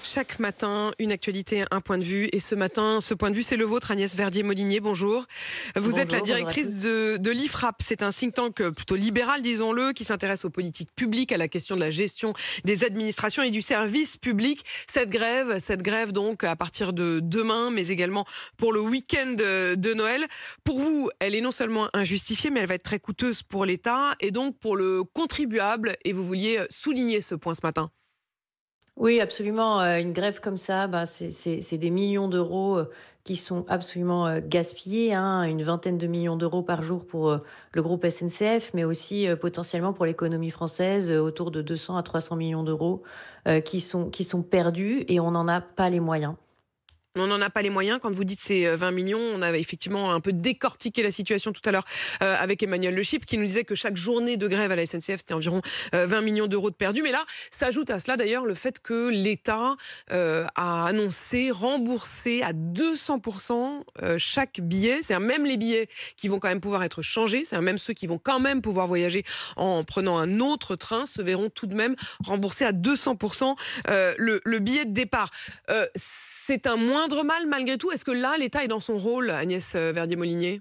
Chaque matin, une actualité, un point de vue. Et ce matin, ce point de vue, c'est le vôtre, Agnès Verdier-Molinier. Bonjour. Vous êtes la directrice de l'IFRAP. C'est un think tank plutôt libéral, disons-le, qui s'intéresse aux politiques publiques, à la question de la gestion des administrations et du service public. Cette grève donc, à partir de demain, mais également pour le week-end de Noël. Pour vous, elle est non seulement injustifiée, mais elle va être très coûteuse pour l'État et donc pour le contribuable. Et vous vouliez souligner ce point ce matin. Oui, absolument. Une grève comme ça, c'est des millions d'euros qui sont absolument gaspillés, hein. Une vingtaine de millions d'euros par jour pour le groupe SNCF, mais aussi potentiellement pour l'économie française, autour de 200 à 300 millions d'euros qui sont perdus et on n'en a pas les moyens. On n'en a pas les moyens. Quand vous dites ces 20 millions, on avait effectivement un peu décortiqué la situation tout à l'heure avec Emmanuel Le Chypre qui nous disait que chaque journée de grève à la SNCF, c'était environ 20 millions d'euros de perdus. Mais là, s'ajoute à cela d'ailleurs le fait que l'État a annoncé rembourser à 200% chaque billet. C'est même les billets qui vont quand même pouvoir être changés. C'est même ceux qui vont quand même pouvoir voyager en prenant un autre train se verront tout de même rembourser à 200% le billet de départ. C'est un moindre mal malgré tout. Est-ce que là, l'État est dans son rôle, Agnès Verdier-Molinier ?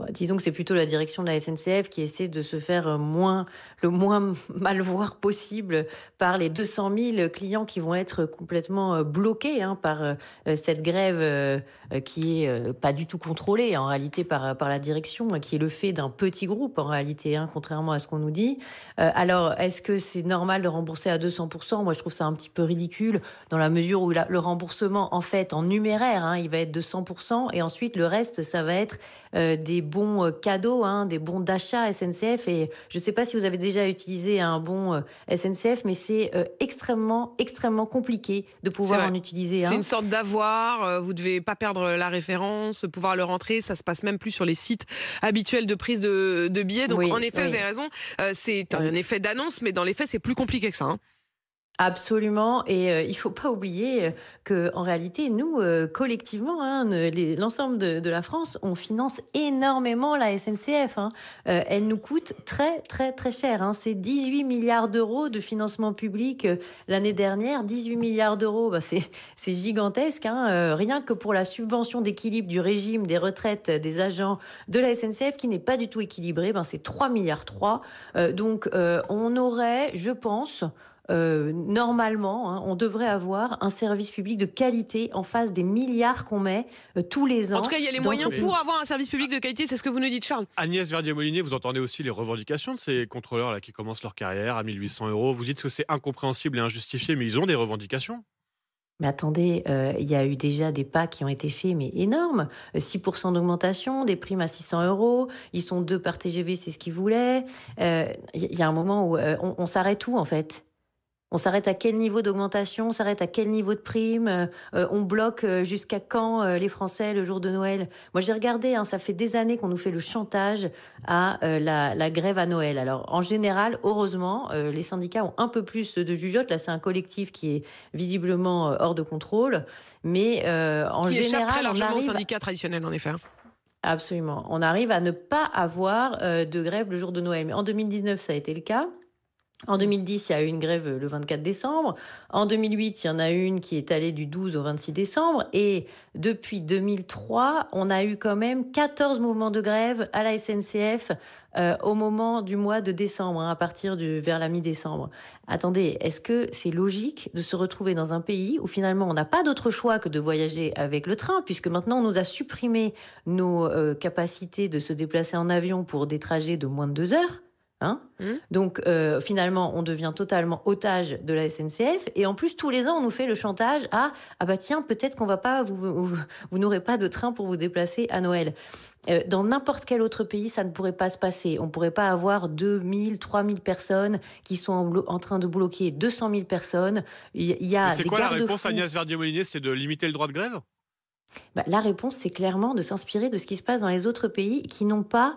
Disons que c'est plutôt la direction de la SNCF qui essaie de se faire le moins mal voir possible par les 200 000 clients qui vont être complètement bloqués par cette grève qui est pas du tout contrôlée en réalité par la direction, qui est le fait d'un petit groupe en réalité, contrairement à ce qu'on nous dit. Alors, est-ce que c'est normal de rembourser à 200% ? Moi, je trouve ça un petit peu ridicule dans la mesure où le remboursement, en fait, en numéraire, il va être de 100% et ensuite le reste, ça va être des bons cadeaux, des bons d'achat SNCF. Et je ne sais pas si vous avez déjà utilisé un bon SNCF, mais c'est extrêmement compliqué de pouvoir en utiliser un. C'est une sorte d'avoir, vous ne devez pas perdre la référence, pouvoir le rentrer, ça se passe même plus sur les sites habituels de prise de billets. Donc oui, en effet, oui. Vous avez raison, c'est un effet d'annonce, mais dans les faits, c'est plus compliqué que ça. Absolument, et il faut pas oublier que en réalité, nous, collectivement, l'ensemble de la France, on finance énormément la SNCF. Elle nous coûte très cher. C'est 18 milliards d'euros de financement public l'année dernière. 18 milliards d'euros, c'est gigantesque. Rien que pour la subvention d'équilibre du régime des retraites des agents de la SNCF, qui n'est pas du tout équilibré, c'est 3 milliards 3. Donc, on aurait, je pense... normalement, on devrait avoir un service public de qualité en face des milliards qu'on met tous les ans. En tout cas, il y a les moyens pour avoir un service public de qualité, c'est ce que vous nous dites, Charles. Agnès Verdier-Molinier, vous entendez aussi les revendications de ces contrôleurs là, qui commencent leur carrière à 1 800 €. Vous dites que c'est incompréhensible et injustifié, mais ils ont des revendications. Mais attendez, il y a eu déjà des pas qui ont été faits, mais énormes. 6% d'augmentation, des primes à 600 €. Ils sont 2 par TGV, c'est ce qu'ils voulaient. Il y a un moment où on s'arrête où, en fait ? On s'arrête à quel niveau d'augmentation ? On s'arrête à quel niveau de prime ? On bloque jusqu'à quand les Français le jour de Noël ? Moi, j'ai regardé, ça fait des années qu'on nous fait le chantage à la grève à Noël. Alors, en général, heureusement, les syndicats ont un peu plus de jugeote. Là, c'est un collectif qui est visiblement hors de contrôle. Mais en qui général, échappe très largement on arrive... aux syndicats traditionnels, en effet. Absolument. On arrive à ne pas avoir de grève le jour de Noël. Mais en 2019, ça a été le cas. En 2010, il y a eu une grève le 24 décembre. En 2008, il y en a une qui est allée du 12 au 26 décembre. Et depuis 2003, on a eu quand même 14 mouvements de grève à la SNCF au moment du mois de décembre, vers la mi-décembre. Attendez, est-ce que c'est logique de se retrouver dans un pays où finalement on n'a pas d'autre choix que de voyager avec le train, puisque maintenant on nous a supprimé nos capacités de se déplacer en avion pour des trajets de moins de 2 heures ? Donc finalement on devient totalement otage de la SNCF, et en plus tous les ans on nous fait le chantage tiens, peut-être qu'on va pas vous n'aurez pas de train pour vous déplacer à Noël. Dans n'importe quel autre pays ça ne pourrait pas se passer. On pourrait pas avoir 2000, 3000 personnes qui sont en train de bloquer 200 000 personnes. Il y a c'est des quoi la réponse, garde-fous. Agnès Verdier-Molinier? C'est de limiter le droit de grève? La réponse, c'est clairement de s'inspirer de ce qui se passe dans les autres pays qui n'ont pas,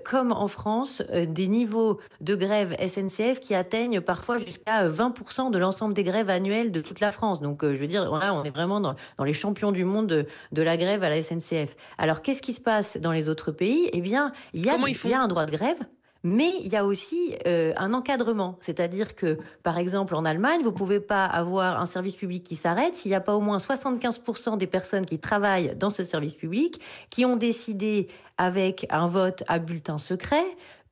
comme en France, des niveaux de grève SNCF qui atteignent parfois jusqu'à 20% de l'ensemble des grèves annuelles de toute la France. Donc, je veux dire, voilà, on est vraiment dans les champions du monde de la grève à la SNCF. Alors, qu'est-ce qui se passe dans les autres pays ? Eh bien, il y a un droit de grève. Mais il y a aussi un encadrement. C'est-à-dire que, par exemple, en Allemagne, vous ne pouvez pas avoir un service public qui s'arrête s'il n'y a pas au moins 75% des personnes qui travaillent dans ce service public qui ont décidé, avec un vote à bulletin secret,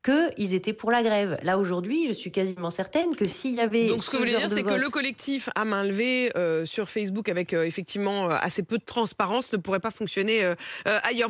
qu'ils étaient pour la grève. Là, aujourd'hui, je suis quasiment certaine que s'il y avait Donc ce que vous voulez genre dire, de c'est que vote... le collectif à main levée sur Facebook avec effectivement assez peu de transparence ne pourrait pas fonctionner ailleurs.